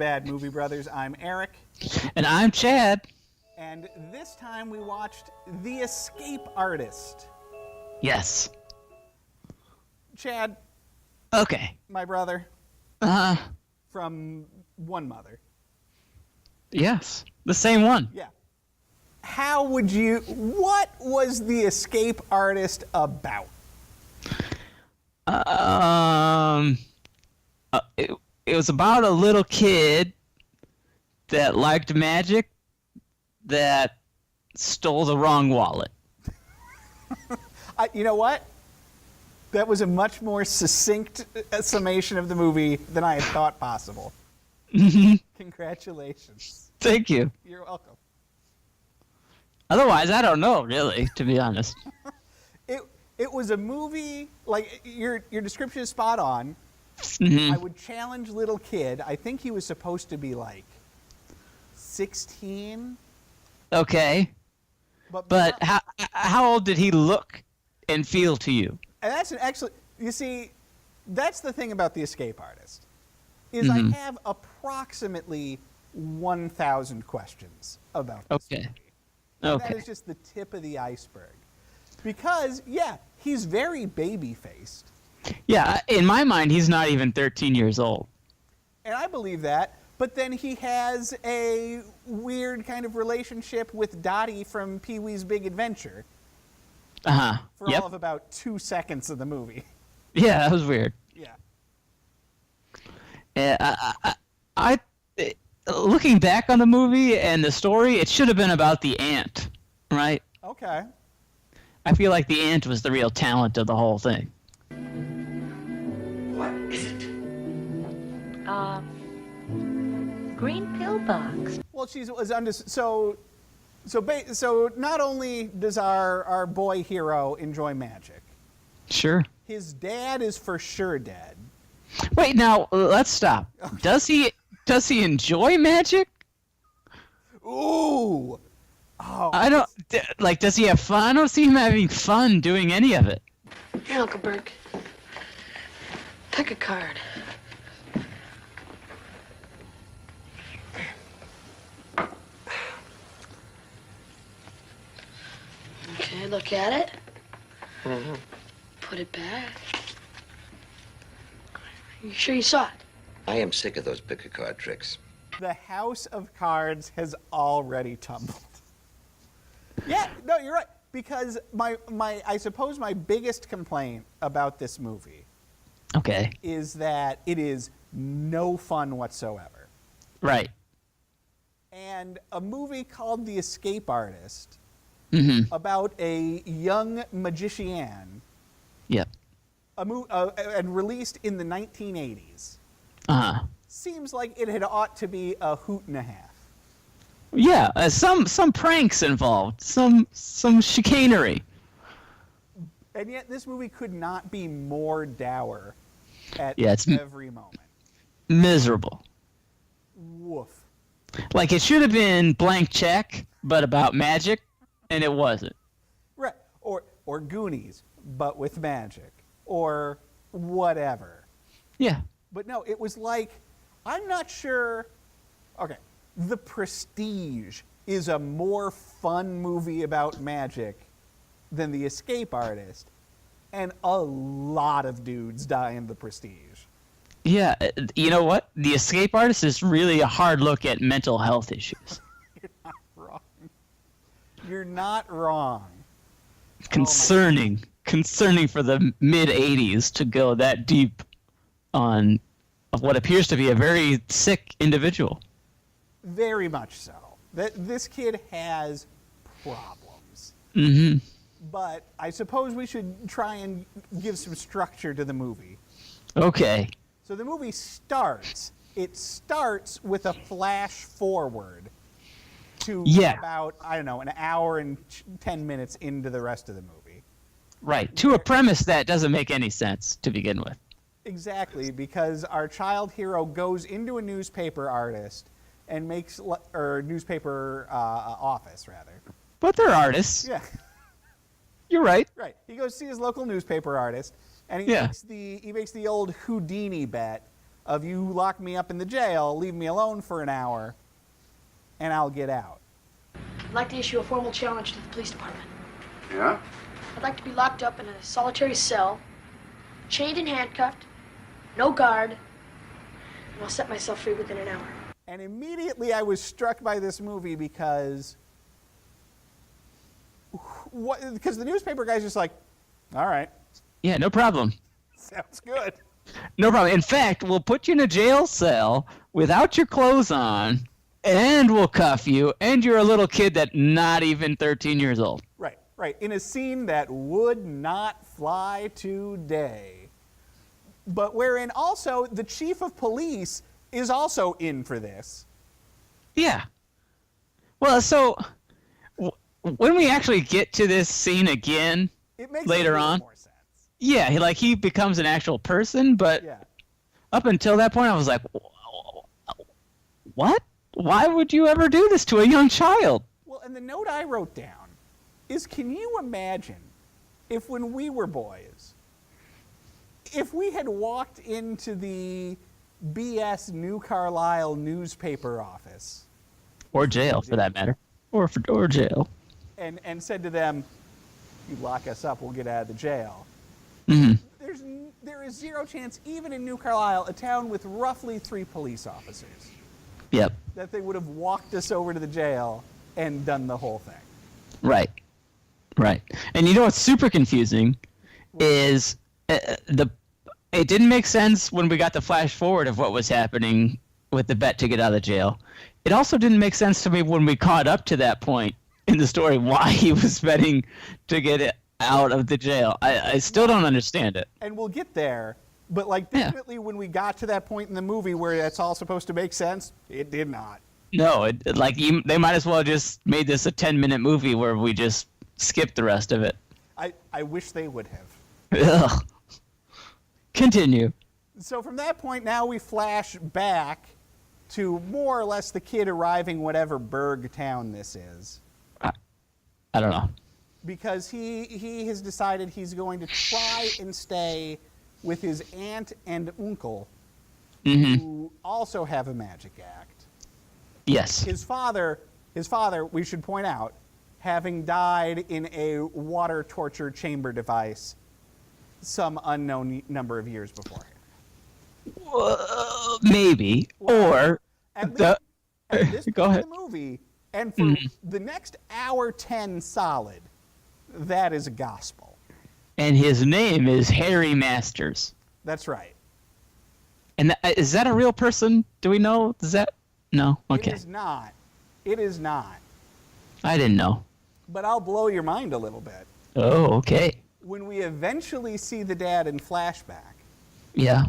Bad Movie Brothers. I'm Eric. And I'm Chad. And this time we watched The Escape Artist. Yes. Chad. Okay. My brother. Uh-huh. From one mother. Yes. The same one. Yeah. What was The Escape Artist about? It was about a little kid that liked magic that stole the wrong wallet. You know what? That was a much more succinct summation of the movie than I had thought possible. Congratulations. Thank you. You're welcome. Otherwise, I don't know, really, to be honest. It was a movie, like, your description is spot on. Mm-hmm. I would challenge little kid. I think he was supposed to be, like, 16. Okay. But how old did he look and feel to you? And that's an excellent... You see, that's the thing about The Escape Artist, is I have approximately 1,000 questions about this movie. And that is just the tip of the iceberg. Because, yeah, he's very baby-faced. Yeah, in my mind, he's not even 13 years old. And I believe that. But then he has a weird kind of relationship with Dottie from Pee-wee's Big Adventure. Uh-huh. For all of about 2 seconds of the movie. Yeah, that was weird. Yeah. I looking back on the movie and the story, it should have been about the ant, right? Okay. I feel like the ant was the real talent of the whole thing. What is it? Green pill box. Well, so not only does our boy hero enjoy magic, Sure. his dad is for sure dead. Wait, now let's stop. Does he enjoy magic? Ooh. Oh. I don't like. Does he have fun? I don't see him having fun doing any of it. Here, Uncle Burke. Pick a card. Okay, look at it. Mm-hmm. Put it back. You sure you saw it? I am sick of those pick-a-card tricks. The house of cards has already tumbled. Yeah, no, you're right. Because I suppose my biggest complaint about this movie is that it is no fun whatsoever. Right. And a movie called The Escape Artist about a young magician. Yep. And released in the 1980s. Uh-huh. Seems like it had ought to be a hoot and a half. Yeah, some pranks involved, some chicanery. And yet this movie could not be more dour at every moment. Miserable. Woof. Like it should have been Blank Check, but about magic, and it wasn't. Right. Or Goonies, but with magic. Or whatever. Yeah. But no, it was like, I'm not sure... Okay, The Prestige is a more fun movie about magic than The Escape Artist, and a lot of dudes die in The Prestige. Yeah, you know what? The Escape Artist is really a hard look at mental health issues. You're not wrong. You're not wrong. Concerning for the mid-'80s to go that deep on what appears to be a very sick individual. Very much so. This kid has problems. Mm-hmm. But I suppose we should try and give some structure to the movie. Okay. So the movie starts. It starts with a flash forward to about, I don't know, an hour and 10 minutes into the rest of the movie. Right. To a premise that doesn't make any sense to begin with. Exactly, because our child hero goes into a newspaper artist and makes, or newspaper office, rather. But they're artists. Yeah. You're right. Right. He goes see his local newspaper artist, and he makes the old Houdini bet of you lock me up in the jail, leave me alone for an hour, and I'll get out. I'd like to issue a formal challenge to the police department. Yeah? I'd like to be locked up in a solitary cell, chained and handcuffed, no guard, and I'll set myself free within an hour. And immediately I was struck by this movie because the newspaper guy's just like, all right. Yeah, no problem. Sounds good. No problem. In fact, we'll put you in a jail cell without your clothes on, and we'll cuff you, and you're a little kid that's not even 13 years old. Right, right. In a scene that would not fly today. But wherein also the chief of police is also in for this. Yeah. Well, so when we actually get to this scene again It makes later a little on, more sense. yeah, he becomes an actual person, but Yeah. up until that point, I was like, what? Why would you ever do this to a young child? Well, and the note I wrote down is, can you imagine if when we were boys, if we had walked into the BS New Carlisle newspaper office Or jail, for that matter. Or jail. and said to them, you lock us up, we'll get out of the jail. Mm-hmm. There is zero chance, even in New Carlisle, a town with roughly 3 police officers, Yep. that they would have walked us over to the jail and done the whole thing. Right. Right. And you know what's super confusing is it didn't make sense when we got the flash forward of what was happening with the bet to get out of the jail. It also didn't make sense to me when we caught up to that point in the story why he was betting to get it out of the jail. I still don't understand it. And we'll get there, but definitely when we got to that point in the movie where that's all supposed to make sense, it did not. No, they might as well just made this a 10-minute movie where we just skipped the rest of it. I wish they would have. Ugh. Continue. So from that point, now we flash back to more or less the kid arriving whatever burg town this is. I don't know. Because he has decided he's going to try and stay with his aunt and uncle, who also have a magic act. Yes. His father, we should point out, having died in a water torture chamber device some unknown number of years beforehand. Maybe. Or At the this go point ahead. in the movie, and for the next hour 10 solid, that is gospel. And his name is Harry Masters. That's right. And is that a real person? Do we know? Is that no? Okay. It is not. It is not. I didn't know. But I'll blow your mind a little bit. Oh, okay. When we eventually see the dad in flashback, Yeah.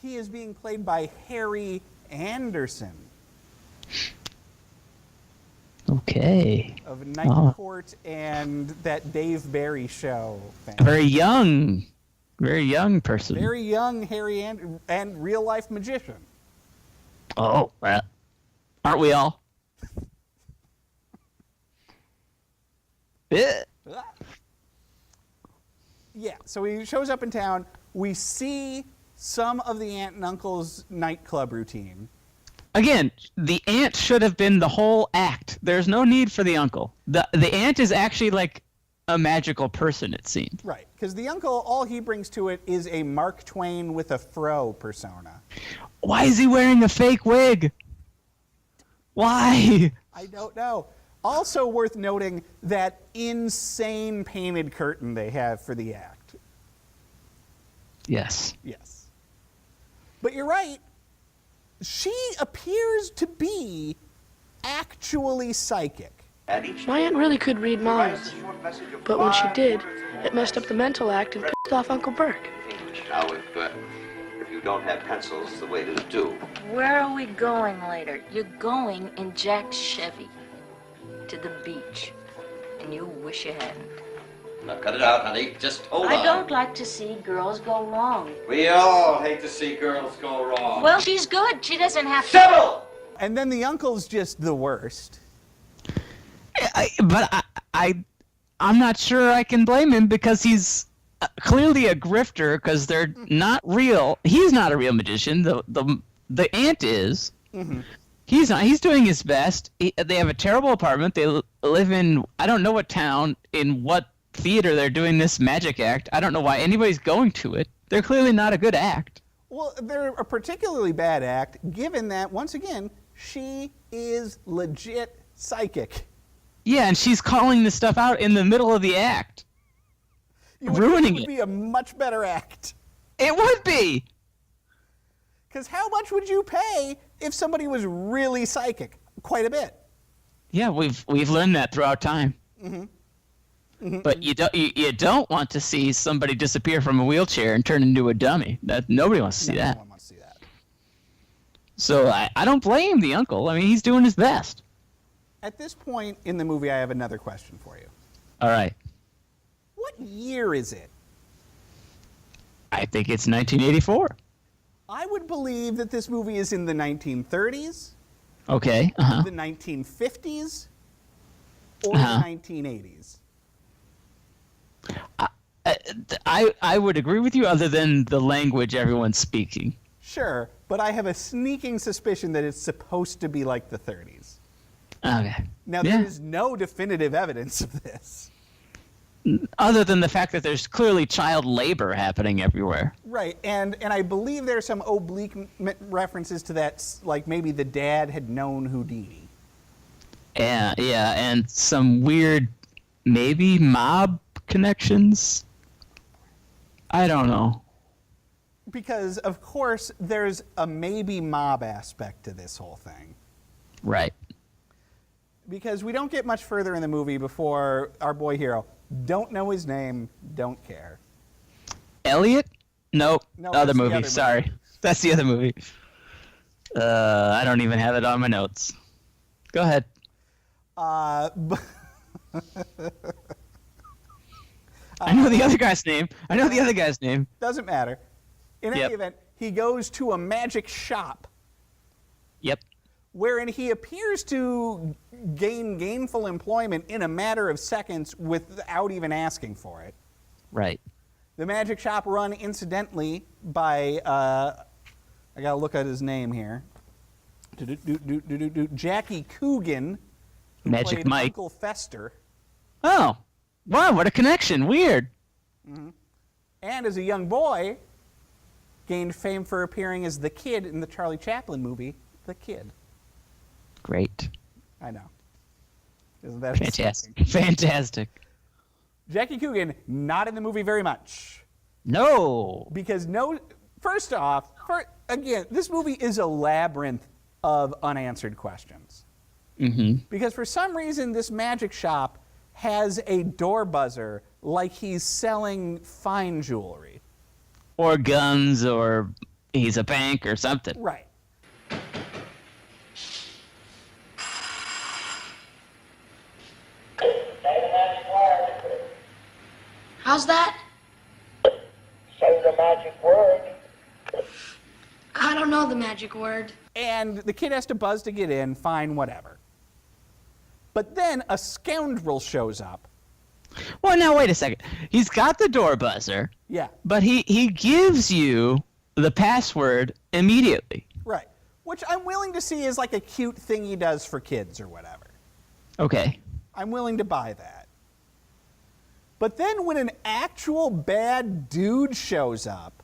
he is being played by Harry Anderson Okay. of Night Court and that Dave Barry show. A very young person. Very young Harry and real life magician. Oh, well, aren't we all? Yeah, so he shows up in town. We see some of the aunt and uncle's nightclub routine. Again, the aunt should have been the whole act. There's no need for the uncle. The aunt is actually like a magical person, it seems. Right, because the uncle, all he brings to it is a Mark Twain with a fro persona. Why is he wearing a fake wig? Why? I don't know. Also worth noting that insane painted curtain they have for the act. Yes. Yes. But you're right. She appears to be actually psychic. My aunt really could read minds, but when she did, it messed up the mental act and pissed off Uncle Burke. Now, if you don't have pencils, the waiters do. Where are we going later? You're going in Jack's Chevy to the beach, and you wish you hadn't. Now, cut it out, honey. Just hold on. I don't like to see girls go wrong. We all hate to see girls go wrong. Well, she's good. She doesn't have to. Sybil! And then the uncle's just the worst. I'm not sure I can blame him because he's clearly a grifter because they're not real. He's not a real magician. The aunt is. Mm-hmm. He's not. He's doing his best. They have a terrible apartment. They live in, I don't know what town, in what theater they're doing this magic act. I don't know why anybody's going to it. They're clearly not a good act. Well, they're a particularly bad act, given that, once again, she is legit psychic. Yeah, and she's calling this stuff out in the middle of the act. Ruining it. It would be a much better act. It would be. Because how much would you pay if somebody was really psychic? Quite a bit. Yeah, we've learned that throughout time. Mm-hmm. Mm-hmm. But you don't want to see somebody disappear from a wheelchair and turn into a dummy. Nobody wants to see that. No one wants to see that. So I don't blame the uncle. I mean, he's doing his best. At this point in the movie, I have another question for you. All right. What year is it? I think it's 1984. I would believe that this movie is in the 1930s. Okay. Uh-huh. The 1950s, or the 1980s. I would agree with you other than the language everyone's speaking. Sure, but I have a sneaking suspicion that it's supposed to be like the 30s. Okay. Now, there is no definitive evidence of this. Other than the fact that there's clearly child labor happening everywhere. Right, and I believe there are some oblique references to that, like maybe the dad had known Houdini. Yeah, and some weird, maybe mob connections? I don't know. Because, of course, there's a maybe mob aspect to this whole thing. Right. Because we don't get much further in the movie before our boy hero, don't know his name, don't care. Elliot? Nope. No, other that's the movie. other Sorry. movie. That's the other movie. I don't even have it on my notes. Go ahead. I know the other guy's name. Doesn't matter. In any Yep. event, he goes to a magic shop. Yep. Wherein he appears to gain gainful employment in a matter of seconds without even asking for it. Right. The magic shop run, incidentally, by, I gotta look at his name here, Jackie Coogan, who Magic played Mike. Uncle Fester. Oh, wow, what a connection. Weird. Mm-hmm. And as a young boy, gained fame for appearing as the kid in the Charlie Chaplin movie, The Kid. Great. I know. Isn't that Fantastic. exciting? Fantastic. Jackie Coogan, not in the movie very much. No. Because first off, again, this movie is a labyrinth of unanswered questions. Mm-hmm. Because for some reason, this magic shop has a door buzzer like he's selling fine jewelry. Or guns, or he's a bank or something. Right. How's that? Say the magic word. I don't know the magic word. And the kid has to buzz to get in, fine, whatever. But then a scoundrel shows up. Well, now, wait a second. He's got the door buzzer. Yeah. But he gives you the password immediately. Right. Which I'm willing to see as like a cute thing he does for kids or whatever. Okay. I'm willing to buy that. But then when an actual bad dude shows up,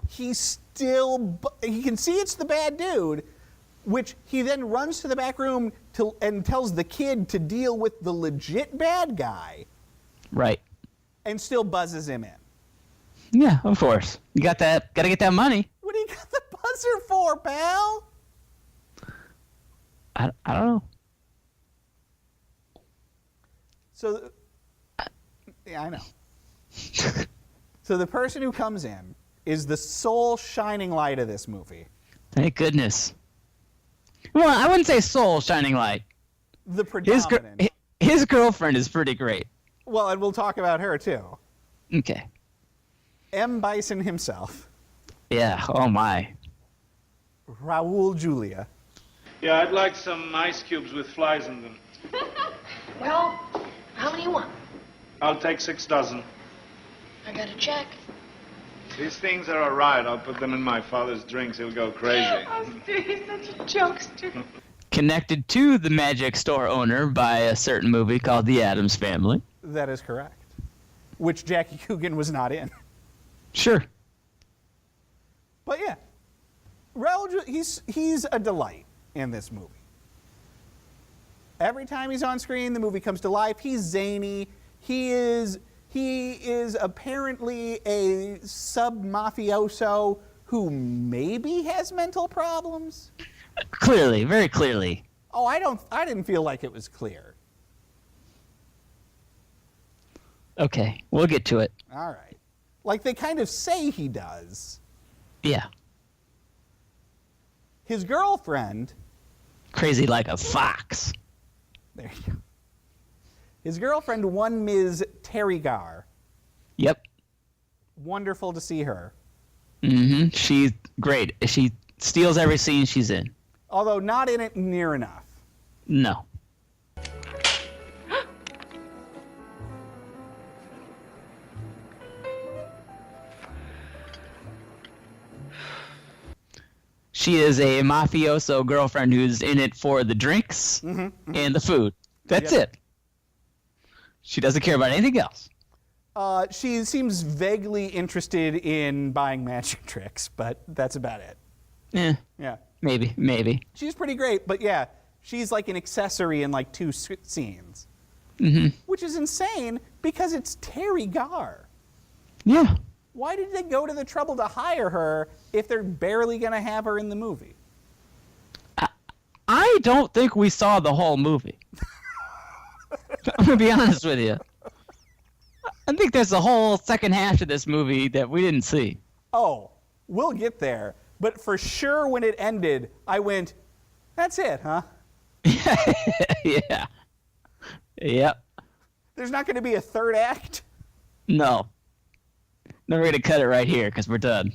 he can see it's the bad dude, which he then runs to the back room and tells the kid to deal with the legit bad guy. Right. And still buzzes him in. Yeah, of course. You got that. Got to get that money. What do you got the buzzer for, pal? I don't know. So, yeah, I know. So the person who comes in is the sole shining light of this movie. Thank goodness. Well, I wouldn't say sole shining light. The predominant. His girlfriend is pretty great. Well, and we'll talk about her, too. Okay. M. Bison himself. Yeah, oh my. Raul Julia. Yeah, I'd like some ice cubes with flies in them. Well, how many you want? I'll take 6 dozen. I got a check. These things are all right. I'll put them in my father's drinks. He'll go crazy. Oh, Stu, he's such a jokester. Connected to the magic store owner by a certain movie called The Addams Family. That is correct. Which Jackie Coogan was not in. Sure. But yeah, Raul, he's a delight in this movie. Every time he's on screen, the movie comes to life. He's zany. He is apparently a sub-mafioso who maybe has mental problems. Clearly, very clearly. Oh, I didn't feel like it was clear. Okay, we'll get to it. All right. Like they kind of say he does. Yeah. His girlfriend. Crazy like a fox. There you go. His girlfriend, one Ms. Teri Garr. Yep. Wonderful to see her. Mm-hmm. She's great. She steals every scene she's in. Although not in it near enough. No. She is a mafioso girlfriend who's in it for the drinks and the food. That's it. She doesn't care about anything else. She seems vaguely interested in buying magic tricks, but that's about it. Yeah. Maybe. She's pretty great, but yeah, she's like an accessory in like 2 scenes. Which is insane because it's Teri Garr. Yeah. Why did they go to the trouble to hire her if they're barely going to have her in the movie? I don't think we saw the whole movie. I'm going to be honest with you. I think there's a whole second half to this movie that we didn't see. Oh, we'll get there. But for sure when it ended, I went, that's it, huh? Yeah. Yep. There's not going to be a third act? No. We're going to cut it right here because we're done.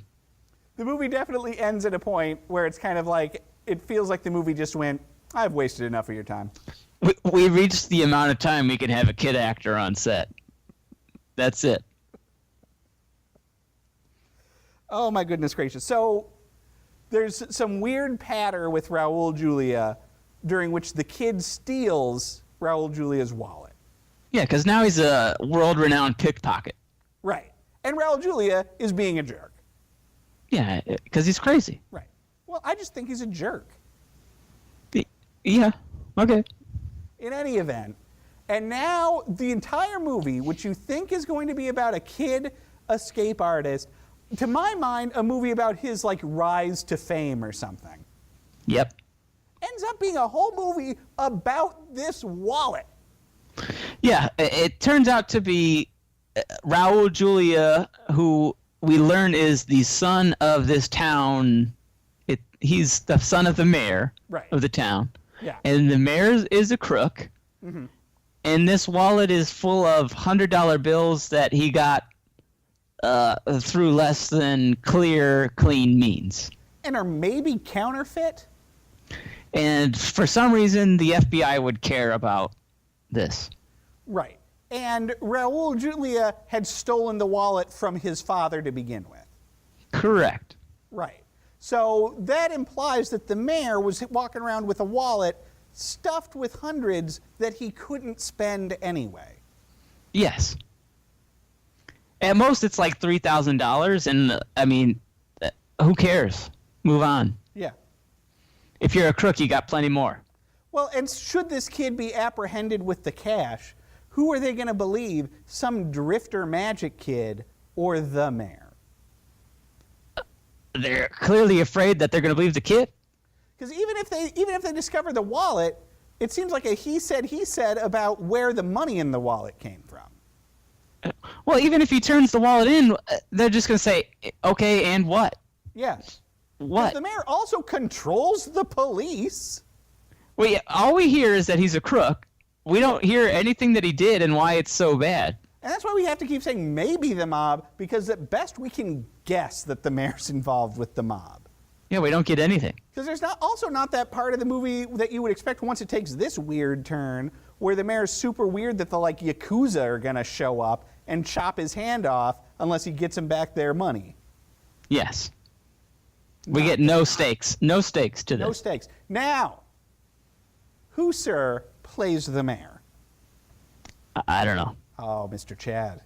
The movie definitely ends at a point where it's kind of like, it feels like the movie just went, I've wasted enough of your time. We reached the amount of time we can have a kid actor on set. That's it. Oh my goodness gracious. So there's some weird patter with Raul Julia during which the kid steals Raul Julia's wallet. Yeah, because now he's a world-renowned pickpocket. Right. And Raul Julia is being a jerk. Yeah, because he's crazy. Right. Well, I just think he's a jerk. Yeah. Okay. In any event, and now the entire movie, which you think is going to be about a kid escape artist, to my mind, a movie about his like rise to fame or something. Yep. Ends up being a whole movie about this wallet. Yeah, it turns out to be Raul Julia, who we learn is the son of this town. He's the son of the mayor of the town. Yeah. And the mayor is a crook. Mm-hmm. And this wallet is full of $100 bills that he got through less than clean means. And are maybe counterfeit? And for some reason, the FBI would care about this. Right. And Raul Julia had stolen the wallet from his father to begin with. Correct. Right. So that implies that the mayor was walking around with a wallet stuffed with hundreds that he couldn't spend anyway. Yes. At most, it's like $3,000, and I mean, who cares? Move on. Yeah. If you're a crook, you got plenty more. Well, and should this kid be apprehended with the cash, who are they going to believe? Some drifter magic kid or the mayor? They're clearly afraid that they're going to believe the kid. Because even if they discover the wallet, it seems like a he said about where the money in the wallet came from. Well, even if he turns the wallet in, they're just going to say, okay, and what? Yes. What? The mayor also controls the police. Well, yeah, all we hear is that he's a crook. We don't hear anything that he did and why it's so bad. And that's why we have to keep saying maybe the mob, because at best we can guess that the mayor's involved with the mob. Yeah, we don't get anything. Because there's not that part of the movie that you would expect once it takes this weird turn, where the mayor's super weird that the like Yakuza are going to show up and chop his hand off unless he gets him back their money. Yes. We get no stakes. No stakes to this. No stakes. Now, who, sir, plays the mayor? I don't know. Oh, Mr. Chad.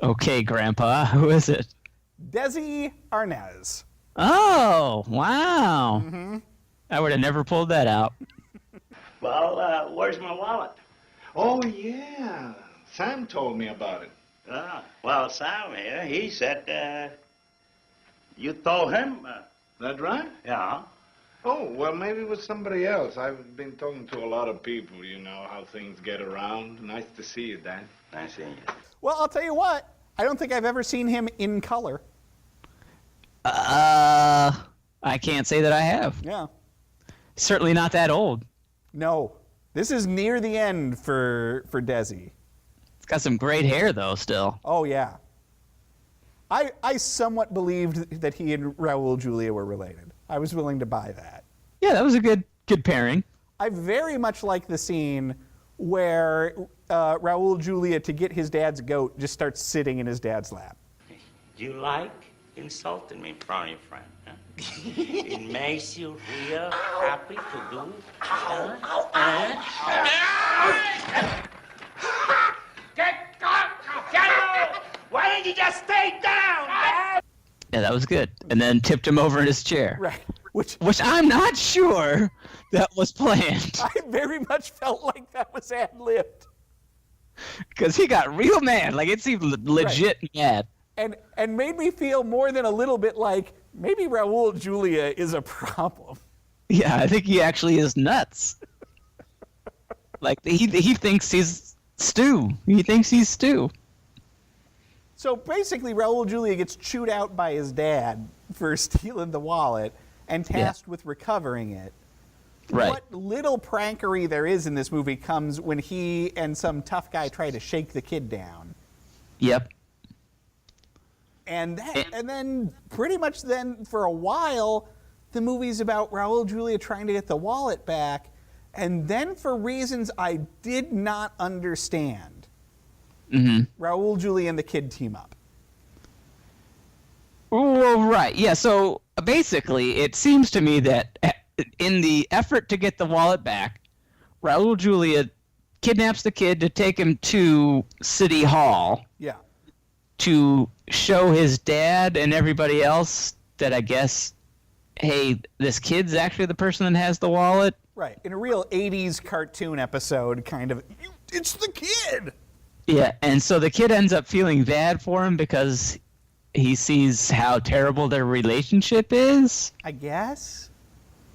Okay, Grandpa. Who is it? Desi Arnaz. Oh, wow. Mm-hmm. I would have never pulled that out. Well, where's my wallet? Oh, yeah. Sam told me about it. Well, Sam here, he said you told him. That right? Yeah. Oh, well, maybe it was somebody else. I've been talking to a lot of people, you know, how things get around. Nice to see you, Dan. Nice seeing you. Well, I'll tell you what. I don't think I've ever seen him in color. I can't say that I have. Yeah. Certainly not that old. No. This is near the end for Desi. It's got some great hair, though, still. Oh, yeah. I somewhat believed that he and Raul Julia were related. I was willing to buy that. Yeah, that was a good pairing. I very much like the scene where Raul Julia, to get his dad's goat, just starts sitting in his dad's lap. You like insulting me in front of your friend, huh? It makes you real happy to do Why didn't you just stay down, Dad? Yeah, that was good. And then tipped him over in his chair. Right. Which I'm not sure that was planned. I very much felt like that was ad-libbed. Because he got real mad. Like, it seemed legit mad. And made me feel more than a little bit like maybe Raul Julia is a problem. Yeah, I think he actually is nuts. Like, he thinks he's Stu. He thinks he's Stu. So basically, Raul Julia gets chewed out by his dad for stealing the wallet and tasked with recovering it. Right. What little prankery there is in this movie comes when he and some tough guy try to shake the kid down. Yep. And then pretty much then for a while, the movie's about Raul Julia trying to get the wallet back. And then for reasons I did not understand, Raul Julia and the kid team up. Well, right. Yeah, so basically it seems to me that in the effort to get the wallet back, Raul Julia kidnaps the kid to take him to City Hall. Yeah. To show his dad and everybody else that, I guess, hey, this kid's actually the person that has the wallet. Right. In a real 80s cartoon episode, kind of, it's the kid! Yeah, and so the kid ends up feeling bad for him because he sees how terrible their relationship is. I guess.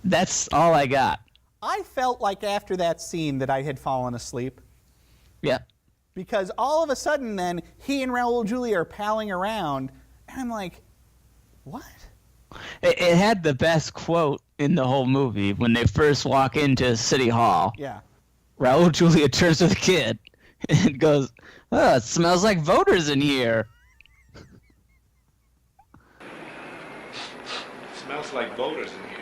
That's all I got. I felt like after that scene that I had fallen asleep. Yeah. Because all of a sudden then, he and Raul Julia are palling around, and I'm like, what? It had the best quote in the whole movie when they first walk into City Hall. Yeah. Raul Julia turns to the kid and goes, "Oh, it smells like voters in here." Smells like voters in here.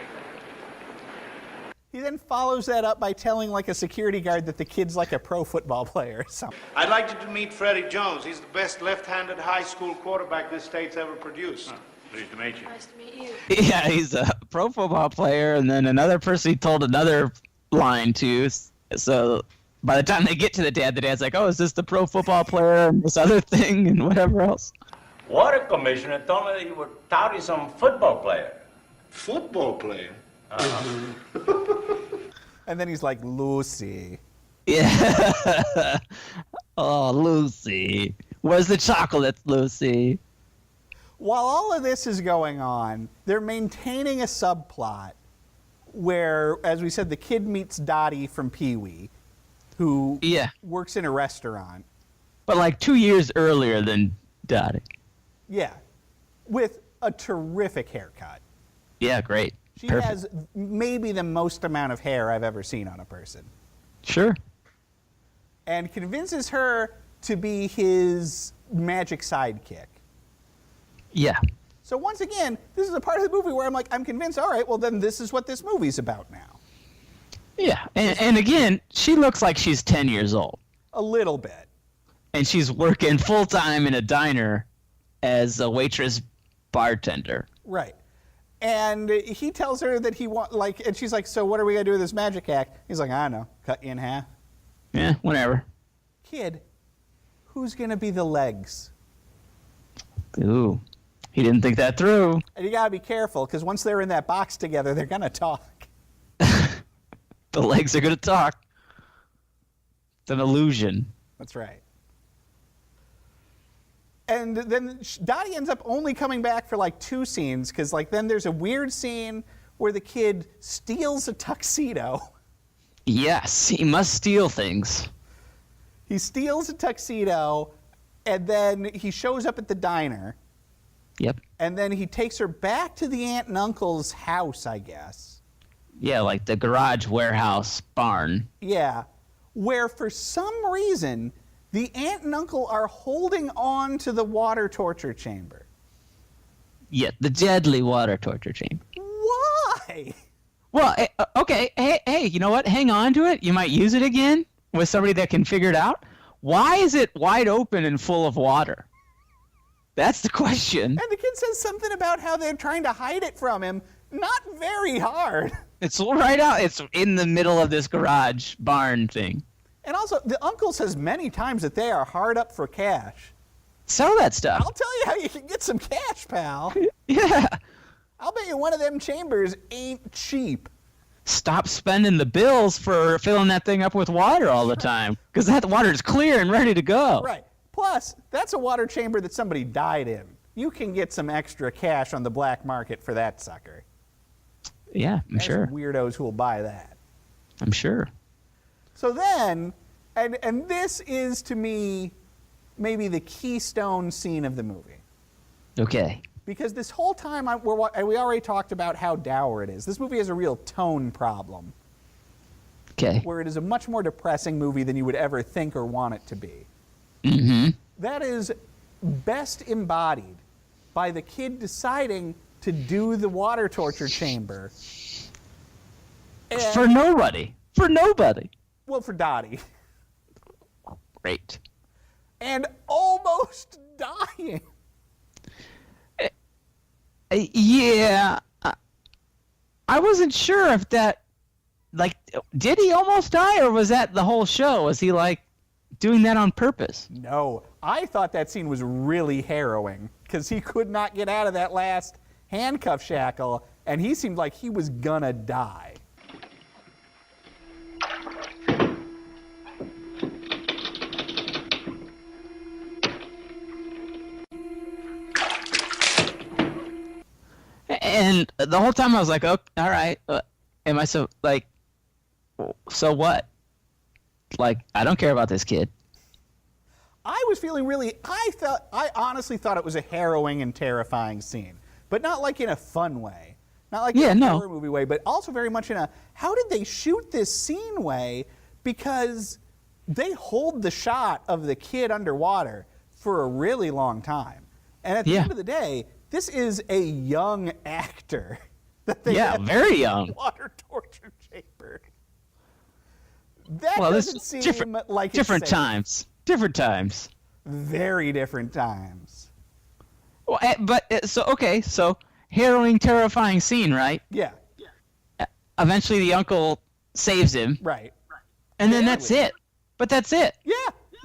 He then follows that up by telling like a security guard that the kid's like a pro football player or something. I'd like you to meet Freddie Jones. He's the best left-handed high school quarterback this state's ever produced. Pleased to meet you. Nice to meet you. Yeah, he's a pro football player, and then another person he told another line to. So by the time they get to the dad's like, "Oh, is this the pro football player and this other thing and whatever else?" Water commissioner told me that you were touting some football player. Football player? And then he's like, Lucy. Yeah. Oh, Lucy. Where's the chocolate, Lucy? While all of this is going on, they're maintaining a subplot where, as we said, the kid meets Dottie from Pee-wee, who works in a restaurant. But like 2 years earlier than Dottie. Yeah. With a terrific haircut. Yeah, great. She Perfect. has maybe the most amount of hair I've ever seen on a person. Sure. And convinces her to be his magic sidekick. Yeah. So once again, this is a part of the movie where I'm like, I'm convinced, all right, well then this is what this movie's about now. Yeah. And again, she looks like she's 10 years old. A little bit. and she's working full time in a diner as a waitress bartender. Right. And he tells her that and she's like, so what are we going to do with this magic act? He's like, I don't know, cut you in half. Yeah, whatever. Kid, who's going to be the legs? Ooh, he didn't think that through. And you got to be careful, because once they're in that box together, they're going to talk. The legs are going to talk. It's an illusion. That's right. And then Dottie ends up only coming back for like 2 scenes, because like then there's a weird scene where the kid steals a tuxedo. Yes, he must steal things. He steals a tuxedo, and then he shows up at the diner. Yep. And then he takes her back to the aunt and uncle's house, I guess. Yeah, like the garage, warehouse, barn. Yeah. Where for some reason, the aunt and uncle are holding on to the water torture chamber. Yeah, the deadly water torture chamber. Why? Well, okay, hey, you know what? Hang on to it. You might use it again with somebody that can figure it out. Why is it wide open and full of water? That's the question. And the kid says something about how they're trying to hide it from him. Not very hard. It's right out. It's in the middle of this garage barn thing. And also, the uncle says many times that they are hard up for cash. Sell that stuff. I'll tell you how you can get some cash, pal. Yeah. I'll bet you one of them chambers ain't cheap. Stop spending the bills for filling that thing up with water all the time, because that water is clear and ready to go. Right. Plus, that's a water chamber that somebody died in. You can get some extra cash on the black market for that sucker. Yeah, I'm sure. Some weirdos who will buy that. I'm sure. So then, and this is to me maybe the keystone scene of the movie. Okay. Because this whole time, we already talked about how dour it is. This movie has a real tone problem. Okay. Where it is a much more depressing movie than you would ever think or want it to be. Mm-hmm. That is best embodied by the kid deciding to do the water torture chamber. And, for nobody. For nobody. Well, for Dottie. Great. And almost dying. Yeah. I wasn't sure if that, like, did he almost die, or was that the whole show? Was he, like, doing that on purpose? No. I thought that scene was really harrowing, because he could not get out of that last handcuff shackle, and he seemed like he was gonna die. And the whole time I was like, oh, all right, am I so what? Like, I don't care about this kid. I was feeling I honestly thought it was a harrowing and terrifying scene, but not like in a fun way. Not like in a horror movie way, but also very much in a, how did they shoot this scene way? Because they hold the shot of the kid underwater for a really long time. And at the end of the day, this is a young actor. That they very young. Water torture chamber. That doesn't seem like different it's safe. times. Different times. Very different times. Well, so harrowing, terrifying scene, right? Yeah. Eventually, the uncle saves him. Right. And then that's it. But that's it. Yeah.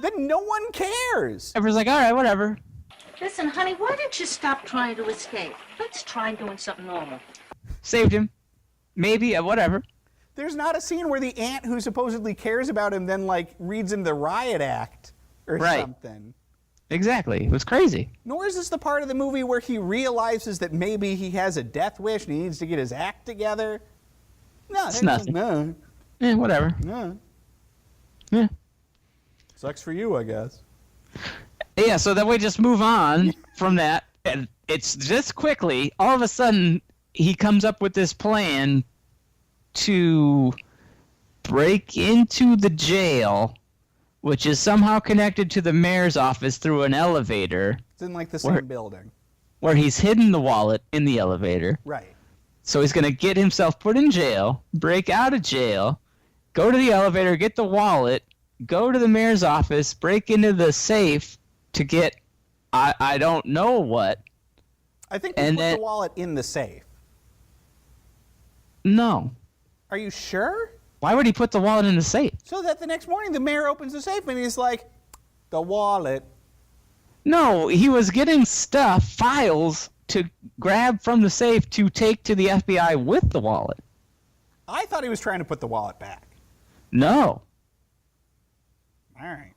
Then no one cares. Everyone's like, all right, whatever. Listen, honey, why don't you stop trying to escape? Let's try doing something normal. Saved him. Maybe, whatever. There's not a scene where the aunt who supposedly cares about him then, like, reads him the riot act or something. Exactly. It was crazy. Nor is this the part of the movie where he realizes that maybe he has a death wish and he needs to get his act together. No, it's nothing. No. Yeah, whatever. No. Yeah. Sucks for you, I guess. Yeah, so then we just move on from that. And it's just quickly, all of a sudden, he comes up with this plan to break into the jail, which is somehow connected to the mayor's office through an elevator. It's in, like, the same building. Where he's hidden the wallet in the elevator. Right. So he's going to get himself put in jail, break out of jail, go to the elevator, get the wallet, go to the mayor's office, break into the safe to get I don't know what. I think they put the wallet in the safe. No. Are you sure? Why would he put the wallet in the safe? So that the next morning the mayor opens the safe and he's like, the wallet. No, he was getting files to grab from the safe to take to the FBI with the wallet. I thought he was trying to put the wallet back. No. All right.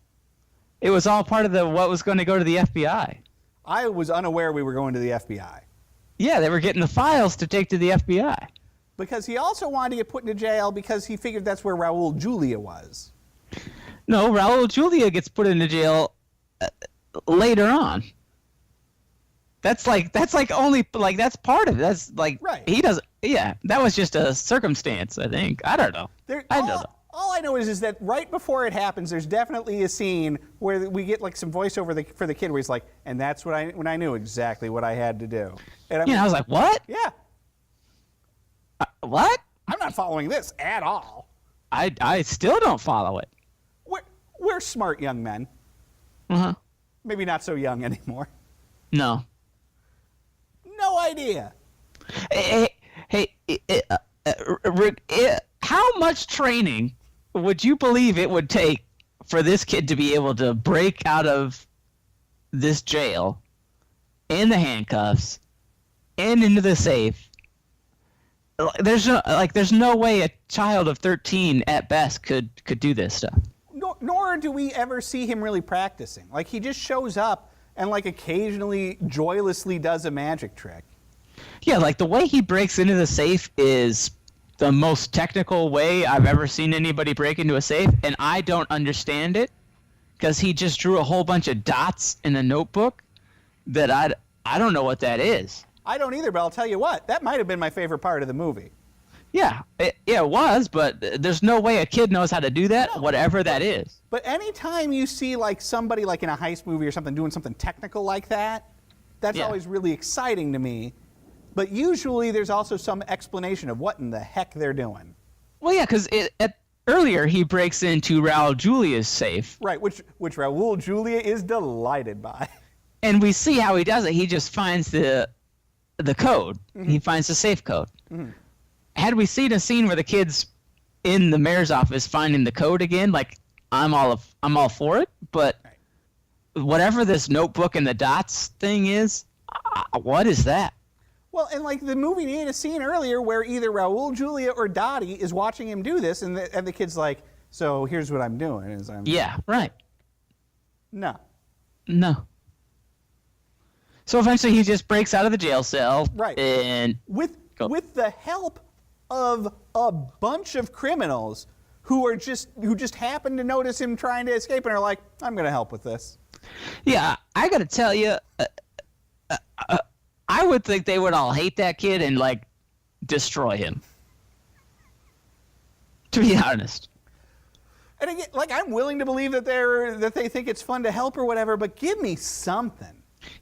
It was all part of what was going to go to the FBI. I was unaware we were going to the FBI. Yeah, they were getting the files to take to the FBI. Because he also wanted to get put into jail because he figured that's where Raul Julia was. No, Raul Julia gets put into jail later on. That's only that's part of it. That's like right. He doesn't. Yeah, that was just a circumstance. I think. I don't know. I don't know. All I know is that right before it happens, there's definitely a scene where we get like some voiceover for the kid where he's like, and that's when I knew exactly what I had to do. And I was like, what? Yeah. What? I'm not following this at all. I still don't follow it. We're smart young men. Uh-huh. Maybe not so young anymore. No. No idea. How much training would you believe it would take for this kid to be able to break out of this jail in the handcuffs and into the safe? There's no way a child of 13 at best could do this stuff. Nor do we ever see him really practicing. Like, he just shows up and like occasionally joylessly does a magic trick. Yeah, like the way he breaks into the safe is the most technical way I've ever seen anybody break into a safe, and I don't understand it because he just drew a whole bunch of dots in a notebook that I don't know what that is. I don't either, but I'll tell you what, that might have been my favorite part of the movie. Yeah, it was, but there's no way a kid knows how to do that, whatever that is. But anytime you see like somebody like in a heist movie or something doing something technical like that, that's always really exciting to me. But usually there's also some explanation of what in the heck they're doing. Well, yeah, because earlier he breaks into Raul Julia's safe. Right, which Raul Julia is delighted by. And we see how he does it. He just finds the code. Mm-hmm. He finds the safe code. Mm-hmm. Had we seen a scene where the kid's in the mayor's office finding the code again, like I'm all for it. But whatever this notebook and the dots thing is, what is that? Well, and like the movie needed a scene earlier where either Raul Julia or Dottie is watching him do this, and the kid's like, "So here's what I'm doing." Yeah, right. No. So eventually he just breaks out of the jail cell. Right. And with the help of a bunch of criminals who just happen to notice him trying to escape and are like, "I'm going to help with this." Yeah, I got to tell you, I would think they would all hate that kid and like destroy him. To be honest. And again, like I'm willing to believe that they think it's fun to help or whatever, but give me something.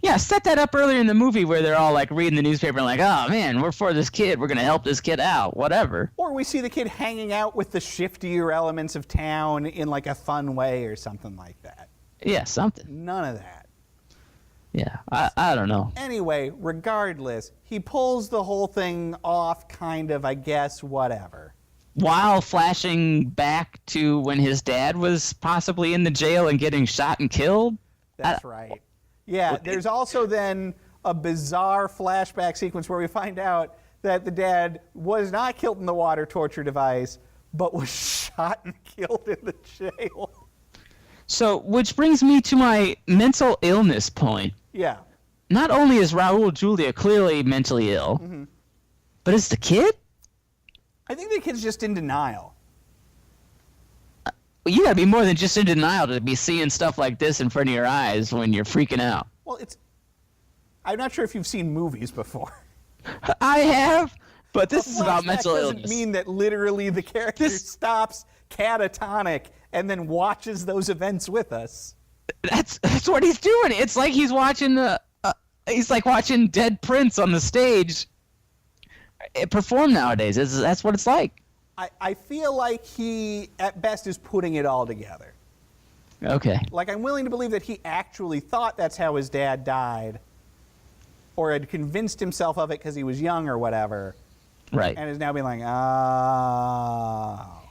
Yeah, set that up earlier in the movie where they're all like reading the newspaper and like, oh man, we're for this kid. We're going to help this kid out, whatever. Or we see the kid hanging out with the shiftier elements of town in like a fun way or something like that. Yeah, something. None of that. Yeah, I don't know. Anyway, regardless, he pulls the whole thing off, kind of, I guess, whatever. While flashing back to when his dad was possibly in the jail and getting shot and killed? That's right. Yeah, there's also then a bizarre flashback sequence where we find out that the dad was not killed in the water torture device, but was shot and killed in the jail. So, which brings me to my mental illness point. Yeah. Not only is Raul Julia clearly mentally ill, but is the kid? I think the kid's just in denial. You gotta be more than just in denial to be seeing stuff like this in front of your eyes when you're freaking out. Well, I'm not sure if you've seen movies before. I have, but this is about mental illness. Doesn't mean that literally the character stops catatonic and then watches those events with us. That's what he's doing. It's like he's watching he's like watching Dead Prince on the stage perform nowadays. That's what it's like. I feel like he, at best, is putting it all together. Okay. Like, I'm willing to believe that he actually thought that's how his dad died, or had convinced himself of it because he was young or whatever. Right. And is now being like, oh.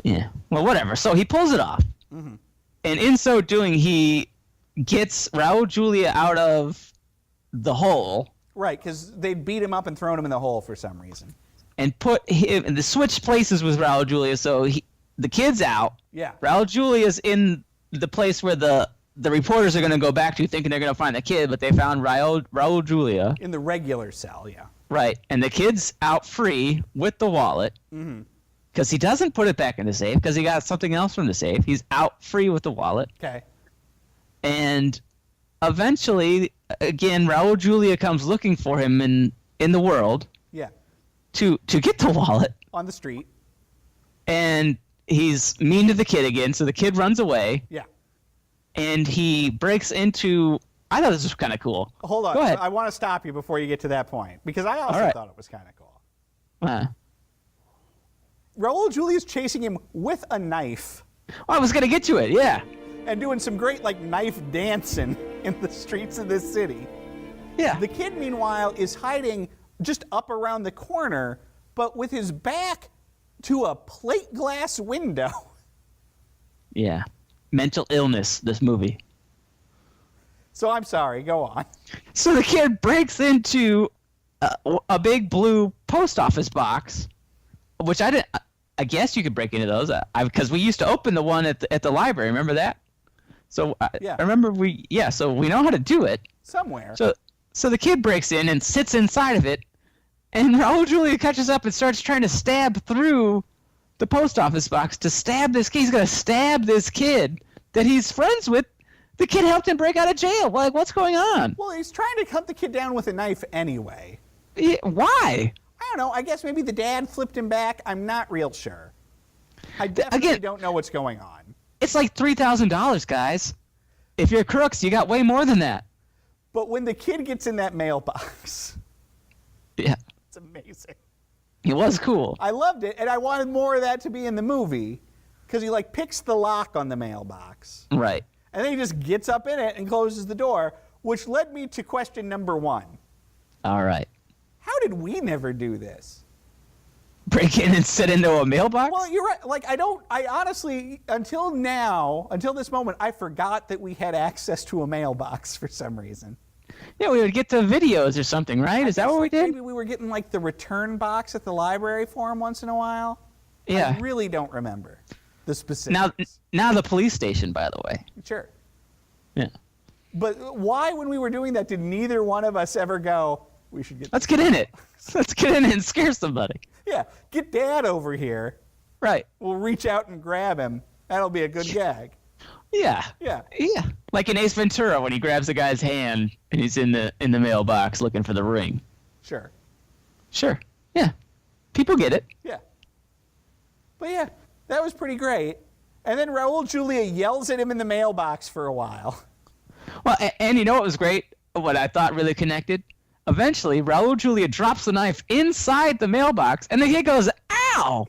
Yeah. Well, whatever. So he pulls it off. Mm-hmm. And in so doing, he gets Raul Julia out of the hole. Right, because they beat him up and thrown him in the hole for some reason. And put him, and the switch places with Raul Julia, so the kid's out. Yeah. Raul Julia's in the place where the reporters are going to go back to, thinking they're going to find the kid, but they found Raul Julia. In the regular cell, yeah. Right, and the kid's out free with the wallet. Mm-hmm. Because he doesn't put it back in the safe, because he got something else from the safe. He's out free with the wallet. Okay. And eventually, again, Raul Julia comes looking for him in the world. Yeah. To get the wallet. On the street. And he's mean to the kid again, so the kid runs away. Yeah. And he breaks into... I thought this was kind of cool. Hold on. Go ahead. I want to stop you before you get to that point, because I also thought it was kind of cool. Raul Julia's chasing him with a knife. I was going to get to it, yeah. And doing some great, like, knife dancing in the streets of this city. Yeah. The kid, meanwhile, is hiding just up around the corner, but with his back to a plate glass window. Yeah. Mental illness, this movie. So I'm sorry, go on. So the kid breaks into a big blue post office box, which I guess you could break into those because we used to open the one at the library. Remember that? So yeah. I remember so we know how to do it. Somewhere. So the kid breaks in and sits inside of it, and Raul Julia catches up and starts trying to stab through the post office box to stab this kid. He's going to stab this kid that he's friends with. The kid helped him break out of jail. Like, what's going on? Well, he's trying to cut the kid down with a knife anyway. Yeah, why? I don't know. I guess maybe the dad flipped him back. I'm not real sure. I definitely don't know what's going on. It's like $3,000, guys. If you're crooks, you got way more than that. But when the kid gets in that mailbox, yeah, it's amazing. It was cool. I loved it, and I wanted more of that to be in the movie because he like picks the lock on the mailbox. Right. And then he just gets up in it and closes the door, which led me to question number 1. All right. How did we never do this? Break in and sit into a mailbox? Well, you're right. Like, I honestly, until this moment, I forgot that we had access to a mailbox for some reason. Yeah, we would get the videos or something, right? Is that what we did? Maybe we were getting like the return box at the library for him once in a while. Yeah. I really don't remember the specifics. Now the police station, by the way. Sure. Yeah. But why, when we were doing that, did neither one of us ever go, we should get... Let's get in it. Let's get in it and scare somebody. Yeah, get Dad over here. Right. We'll reach out and grab him. That'll be a good gag. Yeah. Yeah. Yeah. Like in Ace Ventura when he grabs the guy's hand and he's in the mailbox looking for the ring. Sure. Sure. Yeah. People get it. Yeah. But yeah, that was pretty great. And then Raul Julia yells at him in the mailbox for a while. Well, and you know what was great? What I thought really connected? Eventually, Raul Julia drops the knife inside the mailbox, and the kid goes, ow!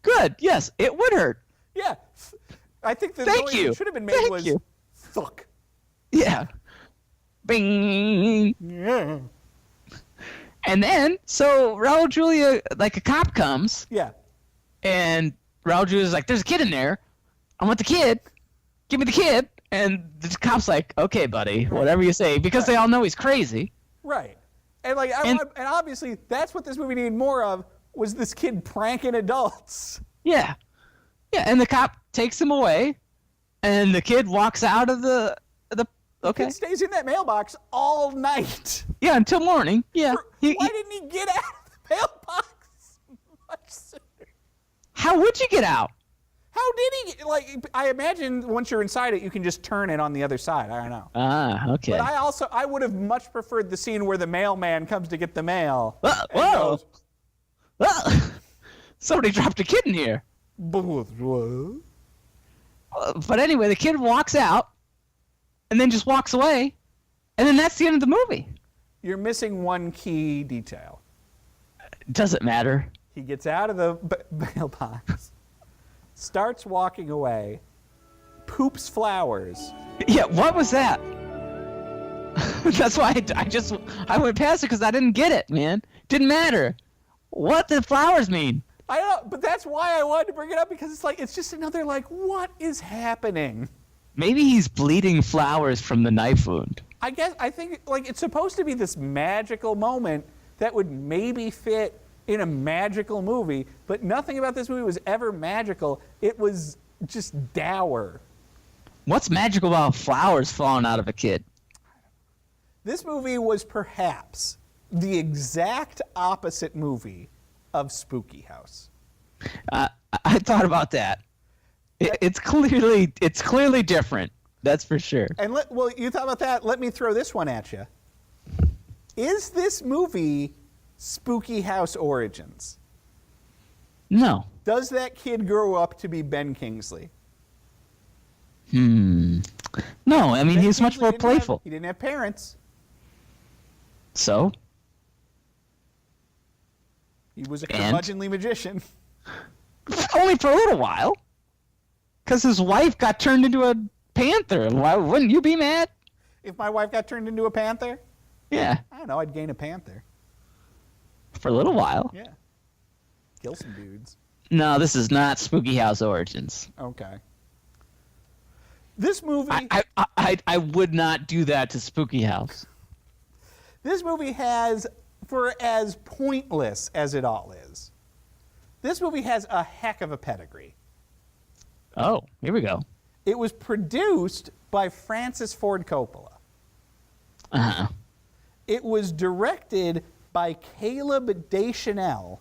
Good. Yes, it would hurt. Yeah. I think the Thank noise you. that should have been made was thunk. Yeah. Bing. Yeah. And then, so Raul Julia, like a cop comes. Yeah. And Raul Julia's like, there's a kid in there. I want the kid. Give me the kid. And the cop's like, okay, buddy, whatever you say, because they all know he's crazy. Right. And like, and obviously, that's what this movie needed more of, was this kid pranking adults. Yeah. Yeah, and the cop takes him away, and the kid walks out of the okay. Kid stays in that mailbox all night. Yeah, until morning. Yeah. Why didn't he get out of the mailbox much sooner? How would you get out? How did he get, like, I imagine once you're inside it, you can just turn it on the other side. I don't know. Ah, okay. But I would have much preferred the scene where the mailman comes to get the mail. Whoa. Somebody dropped a kid in here. But anyway, the kid walks out and then just walks away. And then that's the end of the movie. You're missing one key detail. Doesn't matter. He gets out of the mailbox, starts walking away, poops flowers. Yeah, what was that? That's why I went past it because I didn't get it, man. Didn't matter. What did flowers mean? I don't know, but that's why I wanted to bring it up, because it's just another, what is happening? Maybe he's bleeding flowers from the knife wound. I think it's supposed to be this magical moment that would maybe fit in a magical movie, but nothing about this movie was ever magical. It was just dour. What's magical about flowers falling out of a kid? This movie was perhaps the exact opposite movie of Spooky House. I thought about that. It's clearly different. That's for sure. And you thought about that. Let me throw this one at you. Is this movie Spooky House Origins? No. Does that kid grow up to be Ben Kingsley? No, I mean, he's much more playful. He didn't have parents. So? He was a curmudgeonly magician. Only for a little while. Because his wife got turned into a panther. Why wouldn't you be mad? If my wife got turned into a panther? Yeah. I don't know, I'd gain a panther. For a little while. Yeah. Kill some dudes. No, this is not Spooky House Origins. Okay. This movie... I would not do that to Spooky House. This movie has, for as pointless as it all is, this movie has a heck of a pedigree. Oh, here we go. It was produced by Francis Ford Coppola. Uh-huh. It was directed by Caleb Deschanel.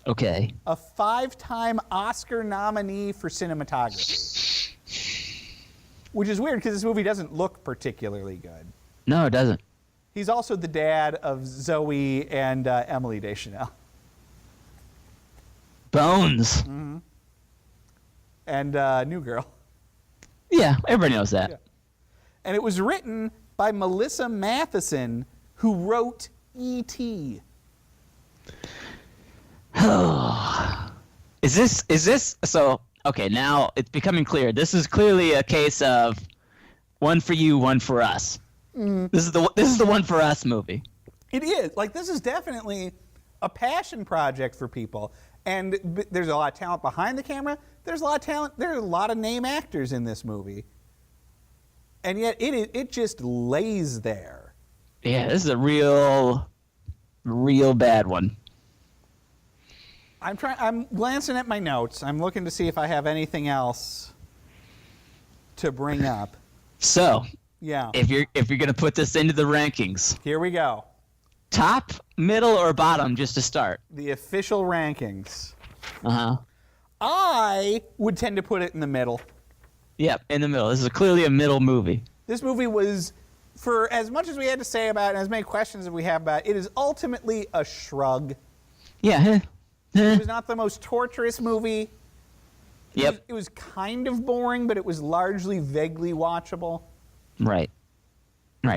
Okay. A 5-time Oscar nominee for cinematography. Which is weird because this movie doesn't look particularly good. No, it doesn't. He's also the dad of Zoe and Emily Deschanel. Bones. Mm-hmm. And New Girl. Yeah, everybody knows that. Yeah. And it was written by Melissa Matheson, who wrote E.T. Is this so? Okay, now it's becoming clear. This is clearly a case of one for you, one for us. Mm. This is the one for us movie. It is. This is definitely a passion project for people. And there's a lot of talent behind the camera. There's a lot of talent. There's a lot of name actors in this movie. And yet it just lays there. Yeah, this is a real bad one. I'm glancing at my notes. I'm looking to see if I have anything else to bring up. So, yeah. If you're gonna put this into the rankings, here we go. Top, middle, or bottom, just to start. The official rankings. Uh-huh. I would tend to put it in the middle. Yep, in the middle. This is clearly a middle movie. This movie was, for as much as we had to say about it and as many questions as we have about it, it is ultimately a shrug. Yeah. It was not the most torturous movie. Yep. It was kind of boring, but it was largely vaguely watchable. Right.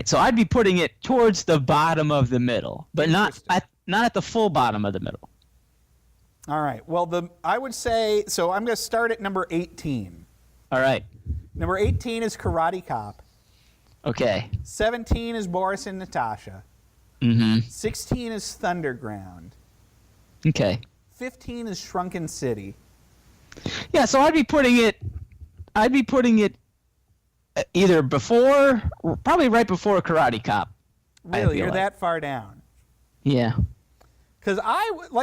So I'd be putting it towards the bottom of the middle, but not at the full bottom of the middle. All right. Well, I would say, so I'm going to start at number 18. All right. Number 18 is Karate Cop. Okay. 17 is Boris and Natasha. Mm-hmm. 16 is Thunderground. Okay. 15 is Shrunken City. Yeah, so I'd be putting it either before, probably right before Karate Cop. Really? You're that far down? Yeah. Because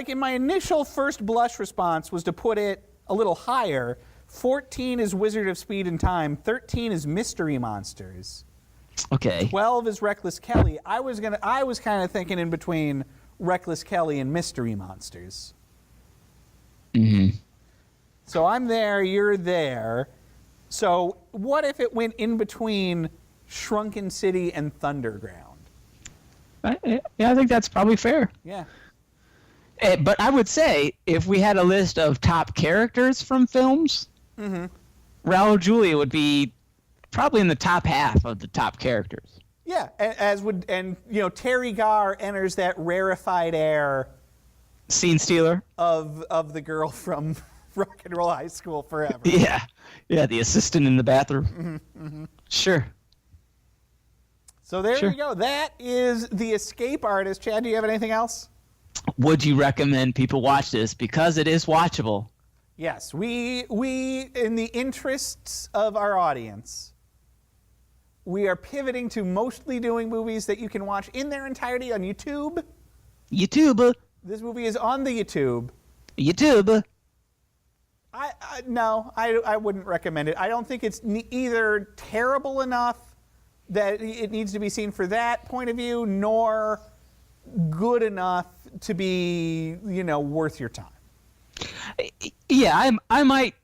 in my initial first blush response was to put it a little higher. 14 is Wizard of Speed and Time. 13 is Mystery Monsters. Okay. 12 is Reckless Kelly. I was kind of thinking in between Reckless Kelly and Mystery Monsters. Mm-hmm. So I'm there, you're there. So what if it went in between Shrunken City and Thunderground? Yeah, I think that's probably fair. Yeah. But I would say if we had a list of top characters from films, mm-hmm. Raul Julia would be probably in the top half of the top characters. Yeah, Teri Garr enters that rarefied air Scene stealer of the girl from Rock and Roll High School Forever. Yeah, the assistant in the bathroom. Sure. So there you go. That is The Escape Artist. Chad, do you have anything else? Would you recommend people watch this because it is watchable? Yes, we in the interests of our audience, we are pivoting to mostly doing movies that you can watch in their entirety on YouTube. YouTube. This movie is on the YouTube. YouTube. I wouldn't recommend it. I don't think it's either terrible enough that it needs to be seen for that point of view, nor good enough to be, worth your time. Yeah, I might.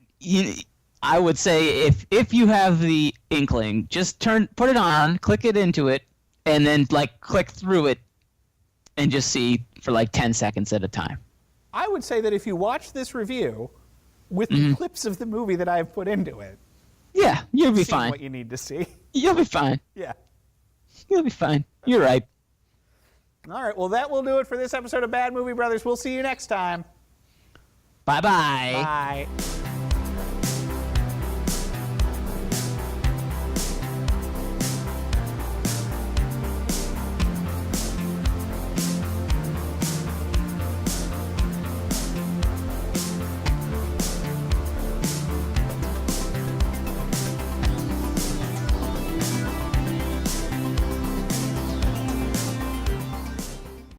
I would say if you have the inkling, just put it on, click it into it, and then click through it, and just see for 10 seconds at a time. I would say that if you watch this review with the clips of the movie that I've put into it, yeah, you'll be fine. What you need to see. You'll be fine. Yeah. You'll be fine. You're right. All right, well, that will do it for this episode of Bad Movie Brothers. We'll see you next time. Bye-bye. Bye.